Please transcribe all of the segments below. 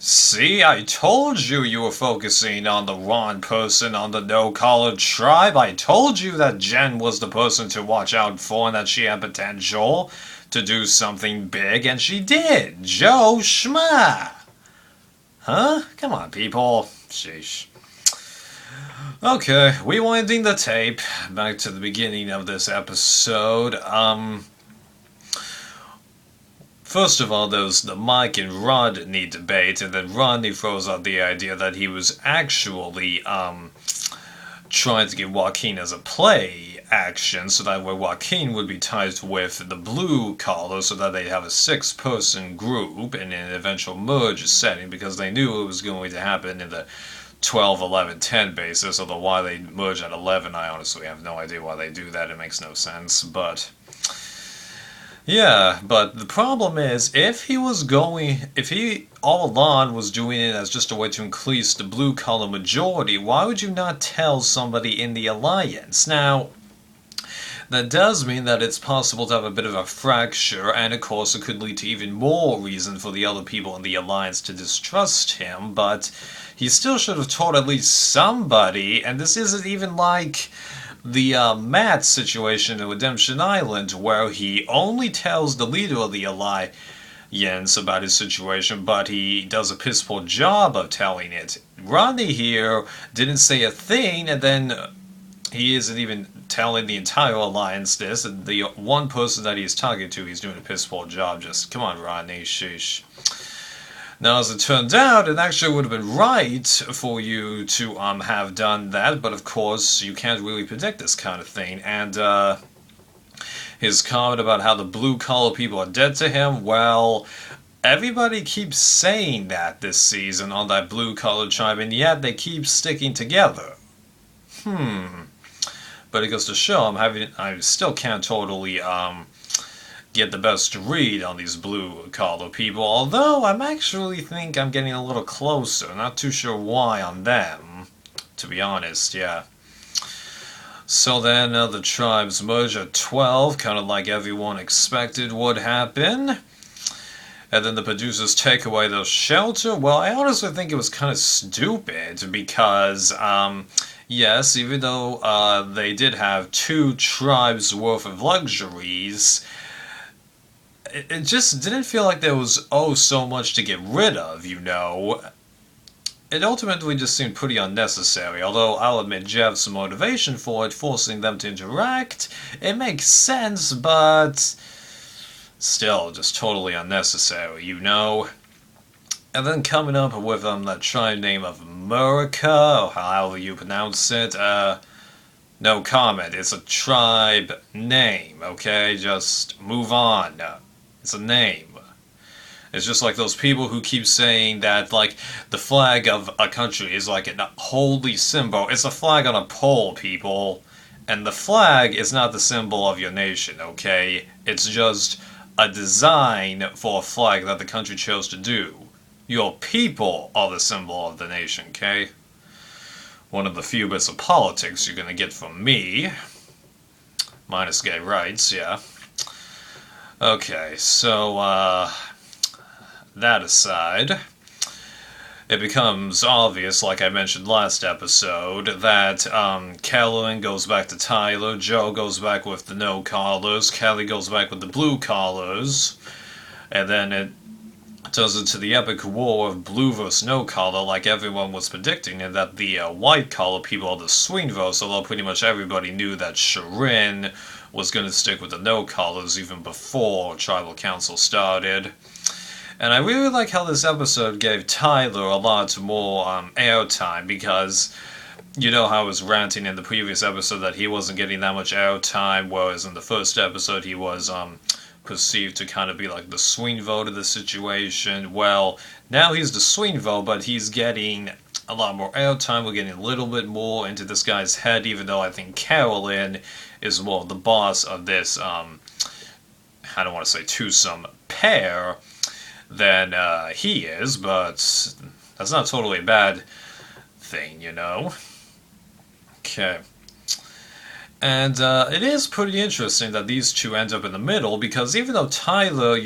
See, I told you you were focusing on the wrong person on the no-collar tribe. I told you that Jen was the person to watch out for and that she had potential to do something big, and she did. Joe Schma. Huh? Come on, people. Sheesh. Okay, rewinding the tape back to the beginning of this episode. First of all, there's the Mike and Rodney debate, and then Rodney throws out the idea that he was actually trying to get Joaquin as a play action, so that way Joaquin would be tied with the blue collar, so that they'd have a 6-person group in an eventual merge setting, because they knew it was going to happen in the 12, 11, 10 basis, although why they merge at 11, I honestly have no idea why they do that, it makes no sense, but... Yeah, but the problem is, if he all along was doing it as just a way to increase the blue collar majority, why would you not tell somebody in the alliance? Now, that does mean that it's possible to have a bit of a fracture, and of course it could lead to even more reason for the other people in the alliance to distrust him, but he still should have told at least somebody, and this isn't even like the Matt situation in Redemption Island, where he only tells the leader of the Alliance about his situation, but he does a piss poor job of telling it. Rodney here didn't say a thing, and then he isn't even telling the entire Alliance this, and the one person that he's talking to, he's doing a piss poor job. Just, come on, Rodney, sheesh. Now, as it turned out, it actually would have been right for you to have done that, but of course, you can't really predict this kind of thing. And his comment about how the blue-collar people are dead to him, well, everybody keeps saying that this season on that blue-collar tribe, and yet they keep sticking together. But it goes to show I still can't totally get the best read on these blue collar people, although I'm actually think I'm getting a little closer. Not too sure why on them, to be honest, yeah. So then the tribes merge at 12, kind of like everyone expected would happen. And then the producers take away their shelter. Well, I honestly think it was kind of stupid because, yes, even though they did have 2 tribes worth of luxuries, it just didn't feel like there was so much to get rid of, you know. It ultimately just seemed pretty unnecessary, although I'll admit Jeff's motivation for it, forcing them to interact, it makes sense, but still just totally unnecessary, you know. And then coming up with that tribe name of Murica, or however you pronounce it, no comment, it's a tribe name, okay? Just move on. It's a name. It's just like those people who keep saying that, like, the flag of a country is like a holy symbol. It's a flag on a pole, people. And the flag is not the symbol of your nation, okay? It's just a design for a flag that the country chose to do. Your people are the symbol of the nation, okay? One of the few bits of politics you're gonna get from me. Minus gay rights, yeah. Okay, so, that aside, it becomes obvious, like I mentioned last episode, that Kellan goes back to Tyler, Joe goes back with the no collars, Kelly goes back with the blue collars, and then it turns into the epic war of blue versus no collar, like everyone was predicting, and that the white collar people are the swing votes, although pretty much everybody knew that Shirin was going to stick with the no collars even before Tribal Council started. And I really like how this episode gave Tyler a lot more airtime, because you know how I was ranting in the previous episode that he wasn't getting that much airtime, whereas in the first episode he was perceived to kind of be like the swing vote of the situation. Well, now he's the swing vote, but he's getting a lot more airtime. We're getting a little bit more into this guy's head, even though I think Carolyn is more the boss of this, I don't want to say twosome pair than he is, but that's not totally a bad thing, you know? Okay. And it is pretty interesting that these two end up in the middle because even though Tyler,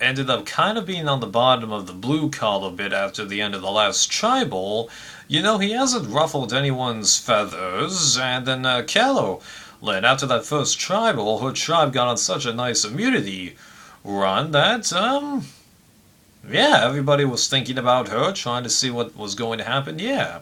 ended up kind of being on the bottom of the blue collar bit after the end of the last tribal, he hasn't ruffled anyone's feathers. And then Catelyn, after that first tribal, her tribe got on such a nice immunity run that, yeah, everybody was thinking about her, trying to see what was going to happen, yeah.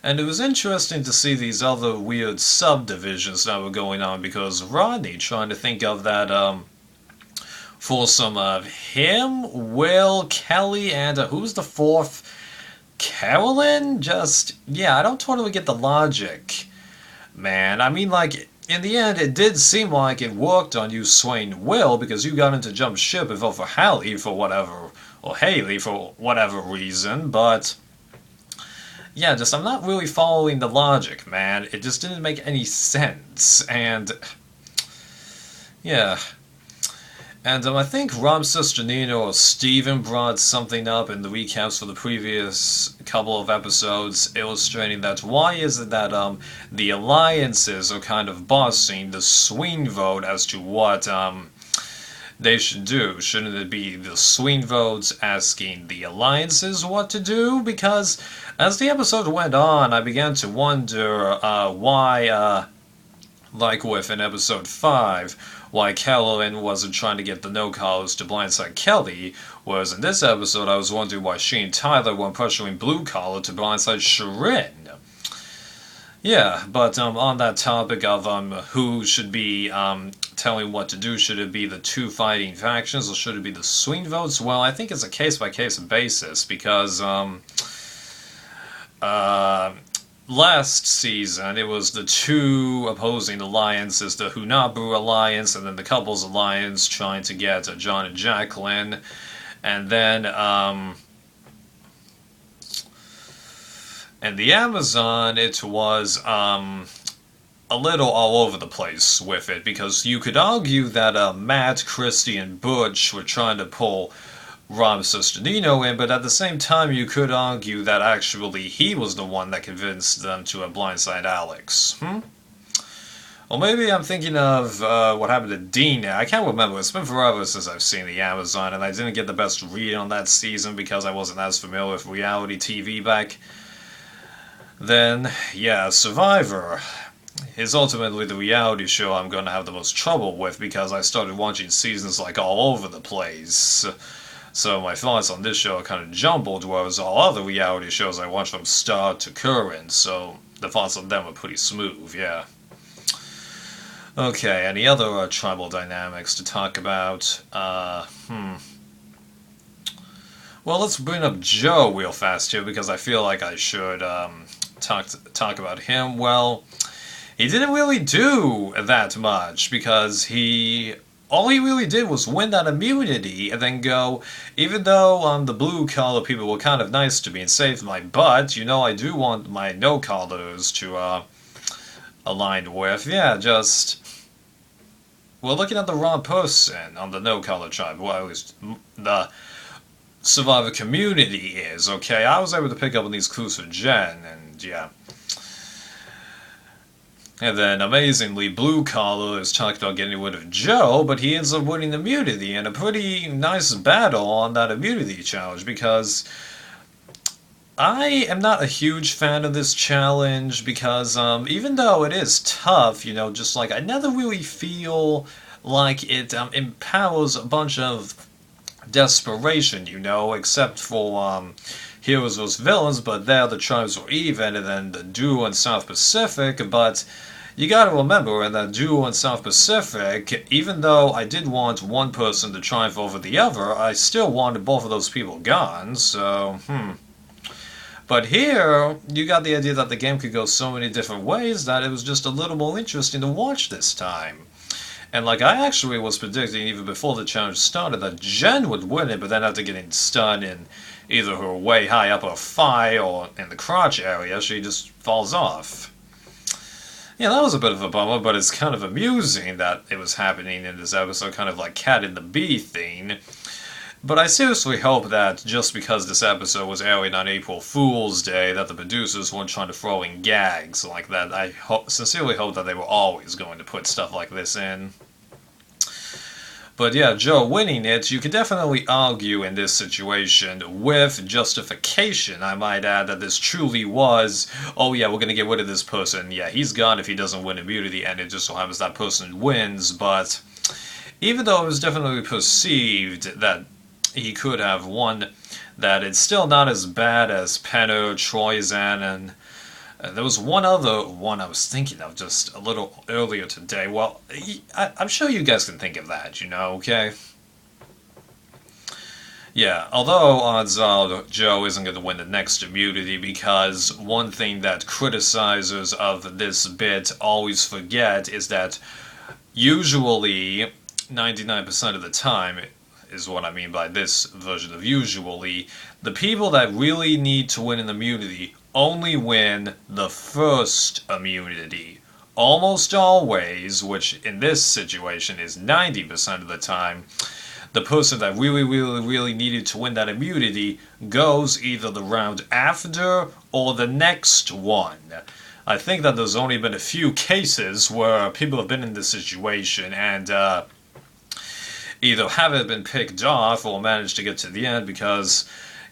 And it was interesting to see these other weird subdivisions that were going on because Rodney trying to think of that foursome of him, Will, Kelly, and who's the fourth? Carolyn? Just, yeah, I don't totally get the logic, man. I mean, like, in the end, it did seem like it worked on you swaying Will because you got into jump ship and vote for Hallie for whatever, or Haley for whatever reason, but yeah, just I'm not really following the logic, man. It just didn't make any sense, and yeah. And I think Rob Sesternino or Steven brought something up in the recaps for the previous couple of episodes, illustrating that why is it that the alliances are kind of bossing the swing vote as to what they should do. Shouldn't it be the swing votes asking the alliances what to do? Because as the episode went on, I began to wonder why, like with in episode 5, why Catelyn wasn't trying to get the no-collars to blindside Kelly, whereas in this episode I was wondering why she and Tyler weren't pressuring Blue Collar to blindside Shirin. Yeah, but on that topic of who should be telling what to do, should it be the two fighting factions or should it be the swing votes? Well, I think it's a case-by-case basis because last season, it was the two opposing alliances, the Hunabu Alliance and then the Couples Alliance trying to get John and Jacqueline. And then, and the Amazon, it was a little all over the place with it because you could argue that Matt, Christie, and Butch were trying to pull Rob Sesternino in, but at the same time you could argue that actually he was the one that convinced them to blindside Alex. Or maybe I'm thinking of what happened to Dean. I can't remember. It's been forever since I've seen the Amazon, and I didn't get the best read on that season because I wasn't as familiar with reality TV back then. Yeah, Survivor is ultimately the reality show I'm going to have the most trouble with because I started watching seasons like all over the place. So my thoughts on this show are kind of jumbled, whereas all other reality shows I watch from start to current, so the thoughts on them are pretty smooth, yeah. Okay, any other tribal dynamics to talk about? Well, let's bring up Joe real fast here, because I feel like I should talk about him. Well, he didn't really do that much, because all he really did was win that immunity and then go, even though the blue collar people were kind of nice to me and saved my butt, I do want my no collars to align with. Yeah, just, we're looking at the wrong person on the no collar tribe. Well, at least the Survivor community is, okay? I was able to pick up on these clues for Jen, and yeah. And then, amazingly, Blue Collar is talking about getting rid of Joe, but he ends up winning immunity, and a pretty nice battle on that immunity challenge, because I am not a huge fan of this challenge, because even though it is tough, just like, I never really feel like it empowers a bunch of desperation, except for Heroes vs. Villains, but there the tribes were even, and then the duo in South Pacific, but you gotta remember, in that duo in South Pacific, even though I did want one person to triumph over the other, I still wanted both of those people gone, so, But here, you got the idea that the game could go so many different ways that it was just a little more interesting to watch this time. And like, I actually was predicting even before the challenge started that Jen would win it, but then after getting stunned in either her way high up her thigh or in the crotch area, she just falls off. Yeah, that was a bit of a bummer, but it's kind of amusing that it was happening in this episode, kind of like Cat in the Bee thing. But I seriously hope that just because this episode was airing on April Fool's Day, that the producers weren't trying to throw in gags like that. I sincerely hope that they were always going to put stuff like this in. But yeah, Joe winning it, you could definitely argue in this situation with justification, I might add, that this truly was, oh yeah, we're going to get rid of this person. Yeah, he's gone if he doesn't win immunity, and it just so happens that person wins. But even though it was definitely perceived that he could have won, that it's still not as bad as Penner, Troyzan, and there was one other one I was thinking of just a little earlier today. Well, I'm sure you guys can think of that, okay? Yeah, although odds are Joe isn't going to win the next immunity because one thing that criticizers of this bit always forget is that usually 99% of the time is what I mean by this version of usually, the people that really need to win an immunity only win the first immunity. Almost always, which in this situation is 90% of the time, the person that really needed to win that immunity goes either the round after or the next one. I think that there's only been a few cases where people have been in this situation and either haven't been picked off or managed to get to the end because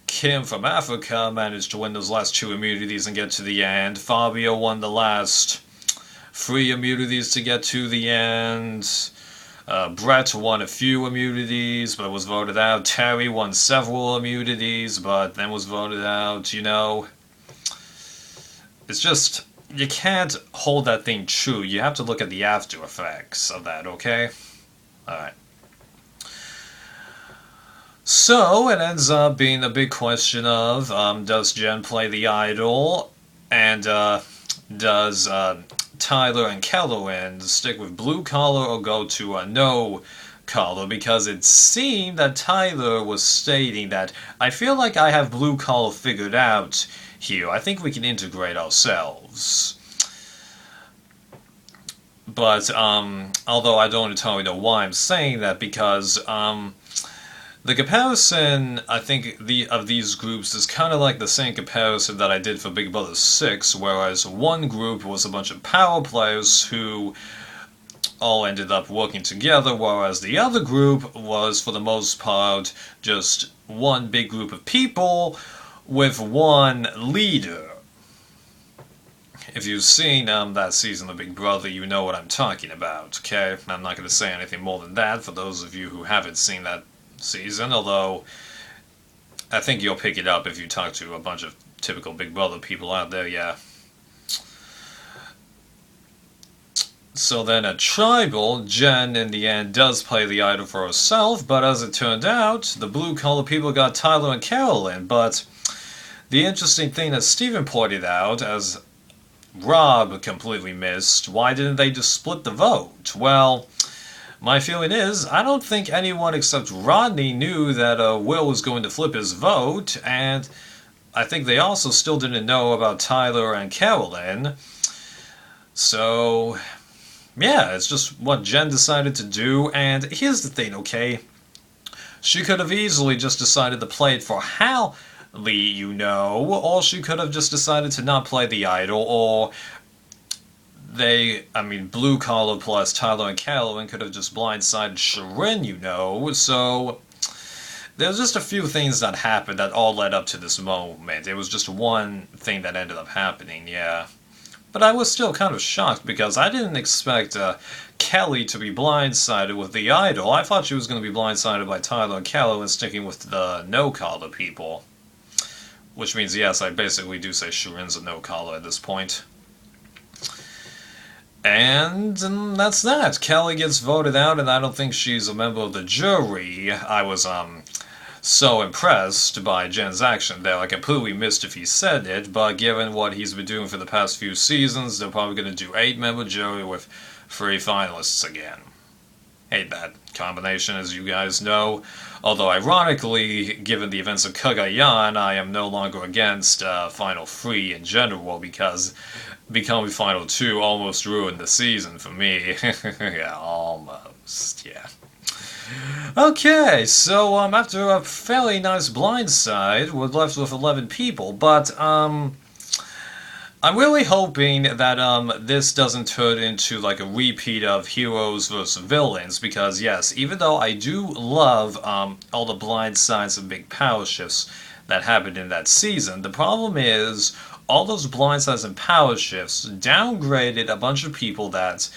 Kim from Africa managed to win those last two immunities and get to the end. Fabio won the last 3 immunities to get to the end. Brett won a few immunities but was voted out. Terry won several immunities but then was voted out, It's just, you can't hold that thing true. You have to look at the after effects of that, okay? Alright. So it ends up being a big question of does Jen play the idol, and does Tyler and Kellyanne stick with blue collar or go to a no collar? Because it seemed that Tyler was stating that I feel like I have blue collar figured out here. I think we can integrate ourselves. But although I don't entirely know why I'm saying that, because the comparison, I think, of these groups is kind of like the same comparison that I did for Big Brother 6, whereas one group was a bunch of power players who all ended up working together, whereas the other group was, for the most part, just one big group of people with one leader. If you've seen that season of Big Brother, you know what I'm talking about, okay? I'm not going to say anything more than that for those of you who haven't seen that season, although I think you'll pick it up if you talk to a bunch of typical Big Brother people out there, yeah. So then at Tribal, Jen in the end does play the idol for herself, but as it turned out, the blue collar people got Tyler and Kellyanne. But the interesting thing that Steven pointed out, as Rob completely missed, why didn't they just split the vote? Well, my feeling is, I don't think anyone except Rodney knew that Will was going to flip his vote, and I think they also still didn't know about Tyler and Kellyanne. So, yeah, it's just what Jen decided to do, and here's the thing, okay? She could have easily just decided to play it for Hallie, or she could have just decided to not play the idol, or blue collar plus Tyler and Kellyanne could have just blindsided Shirin, so there's just a few things that happened that all led up to this moment. It was just one thing that ended up happening, yeah. But I was still kind of shocked because I didn't expect Kelly to be blindsided with the idol. I thought she was going to be blindsided by Tyler and Kellyanne sticking with the no-collar people. Which means, yes, I basically do say Shirin's a no-collar at this point. And that's that. Kelly gets voted out, and I don't think she's a member of the jury. I was so impressed by Jen's action there. I completely missed if he said it, but given what he's been doing for the past few seasons, they're probably going to do 8-member jury with 3 finalists again. Hate that combination, as you guys know. Although, ironically, given the events of Cagayan, I am no longer against Final 3 in general, because becoming Final 2 almost ruined the season for me. Yeah, almost, yeah. Okay, so after a fairly nice blindside, we're left with 11 people, but I'm really hoping that this doesn't turn into like a repeat of heroes versus villains, because yes, even though I do love all the blind sides and big power shifts that happened in that season, the problem is all those blind sides and power shifts downgraded a bunch of people that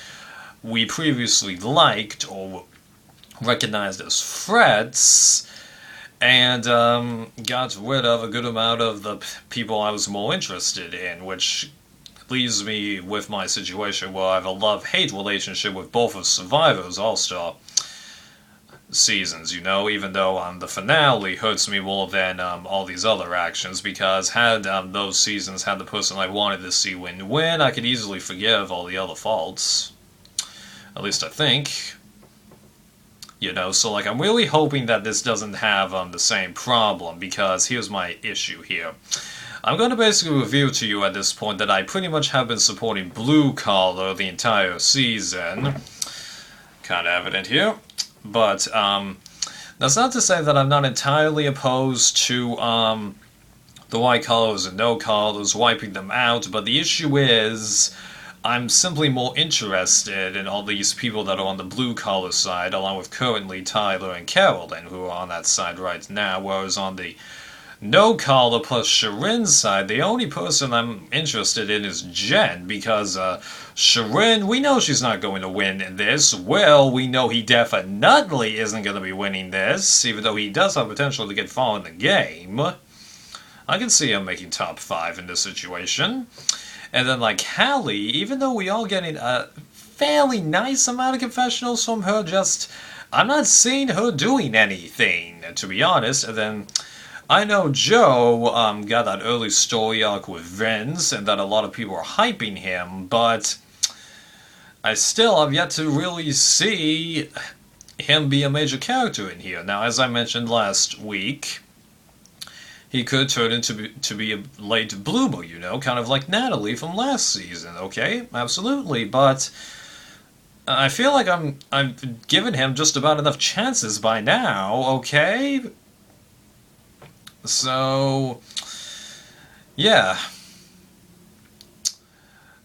we previously liked or recognized as threats, and got rid of a good amount of the people I was more interested in, which leaves me with my situation where I have a love-hate relationship with both of Survivor's All-Star seasons, even though the finale hurts me more than all these other actions, because had those seasons had the person I wanted to see win, I could easily forgive all the other faults. At least I think. So like I'm really hoping that this doesn't have the same problem, because here's my issue here. I'm going to basically reveal to you at this point that I pretty much have been supporting Blue Collar the entire season. Kind of evident here. But that's not to say that I'm not entirely opposed to the white collars and no collars, wiping them out, but the issue is I'm simply more interested in all these people that are on the blue collar side, along with currently Tyler and Carolyn, who are on that side right now, whereas on the no collar plus Shirin's side, the only person I'm interested in is Jen, because Shirin, we know she's not going to win this. Will, we know he definitely isn't going to be winning this, even though he does have potential to get far in the game. I can see him making top 5 in this situation. And then, like, Hallie, even though we are getting a fairly nice amount of confessionals from her, I'm not seeing her doing anything, to be honest. And then, I know Joe got that early story arc with Vince, and that a lot of people are hyping him, but I still have yet to really see him be a major character in here. Now, as I mentioned last week, he could turn into to be a late bloomer, kind of like Natalie from last season. Okay, absolutely, but I feel like I've given him just about enough chances by now. Okay, so yeah.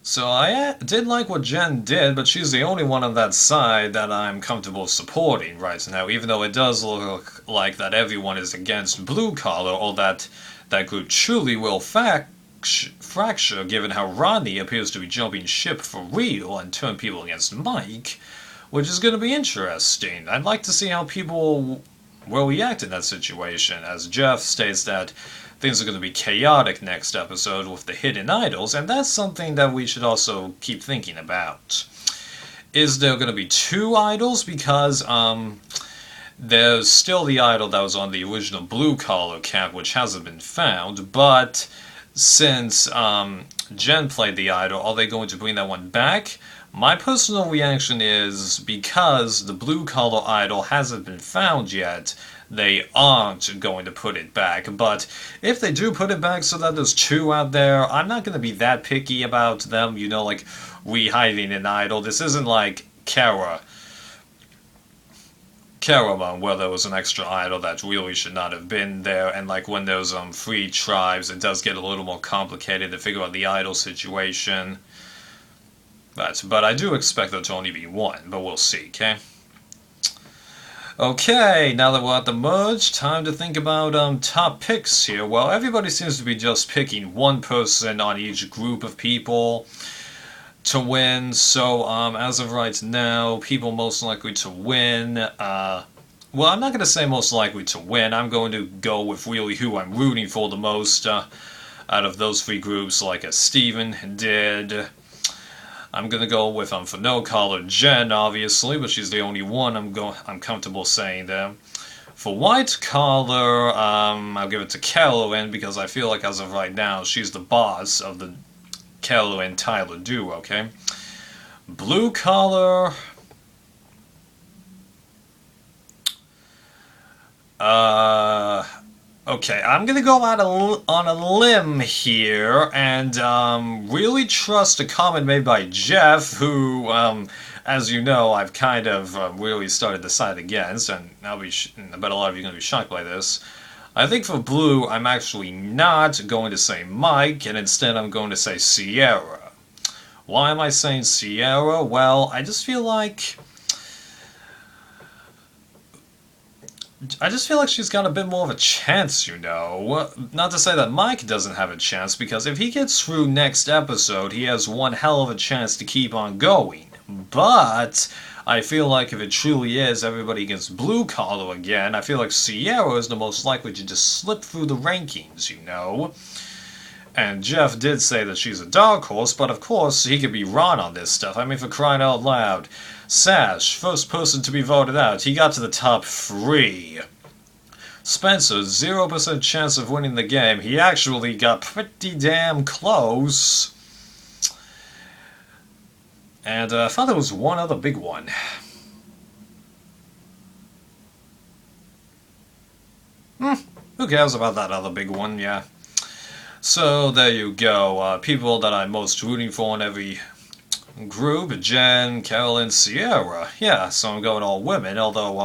So I did like what Jen did, but she's the only one on that side that I'm comfortable supporting right now, even though it does look like that everyone is against Blue Collar, or that group truly will fracture, given how Rodney appears to be jumping ship for real and turn people against Mike, which is going to be interesting. I'd like to see how people will react in that situation, as Jeff states that things are going to be chaotic next episode with the hidden idols, and that's something that we should also keep thinking about. Is there going to be 2 idols? Because there's still the idol that was on the original Blue Collar camp, which hasn't been found, but since Jen played the idol, are they going to bring that one back? My personal reaction is, because the Blue Collar idol hasn't been found yet, they aren't going to put it back. But if they do put it back so that there's 2 out there, I'm not going to be that picky about them, like re-hiding an idol. This isn't like Caravan, where there was an extra idol that really should not have been there, and like when there's 3 tribes, it does get a little more complicated to figure out the idol situation. But I do expect there to only be 1, but we'll see, okay? Okay, now that we're at the merge, time to think about top picks here. Well, everybody seems to be just picking 1 person on each group of people to win. So, as of right now, people most likely to win. Well, I'm not going to say most likely to win. I'm going to go with really who I'm rooting for the most out of those 3 groups, like as Steven did. I'm gonna go with for no collar Jen, obviously, but she's the only one I'm comfortable saying there. For white collar, I'll give it to Carolyn, because I feel like as of right now she's the boss of the Carolyn Tyler duo. Okay. Blue collar. Okay, I'm gonna go out on a limb here and really trust a comment made by Jeff, who, as you know, I've kind of really started to side against, and I bet a lot of you are going to be shocked by this. I think for blue, I'm actually not going to say Mike, and instead I'm going to say Sierra. Why am I saying Sierra? Well, I just feel like she's got a bit more of a chance, you know. Not to say that Mike doesn't have a chance, because if he gets through next episode, he has one hell of a chance to keep on going. But I feel like if it truly is everybody against Blue Collar again, I feel like Sierra is the most likely to just slip through the rankings, you know. And Jeff did say that she's a dark horse, but of course he could be wrong on this stuff. I mean, for crying out loud. Sash, first person to be voted out. He got to the top 3. Spencer, 0% chance of winning the game. He actually got pretty damn close. And I thought there was one other big one. Who cares about that other big one, yeah. So there you go. People that I'm most rooting for in every group: Jen, Carolyn, Sierra. Yeah, so I'm going all women, although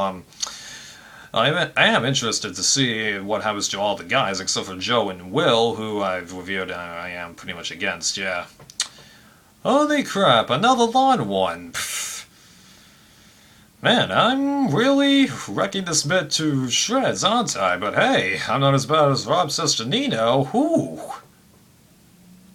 I am interested to see what happens to all the guys except for Joe and Will, who I've reviewed and I am pretty much against, yeah. Holy crap, another lawn one. Pfft. Man, I'm really wrecking this bit to shreds, aren't I? But hey, I'm not as bad as Rob Sesternino. Whoo!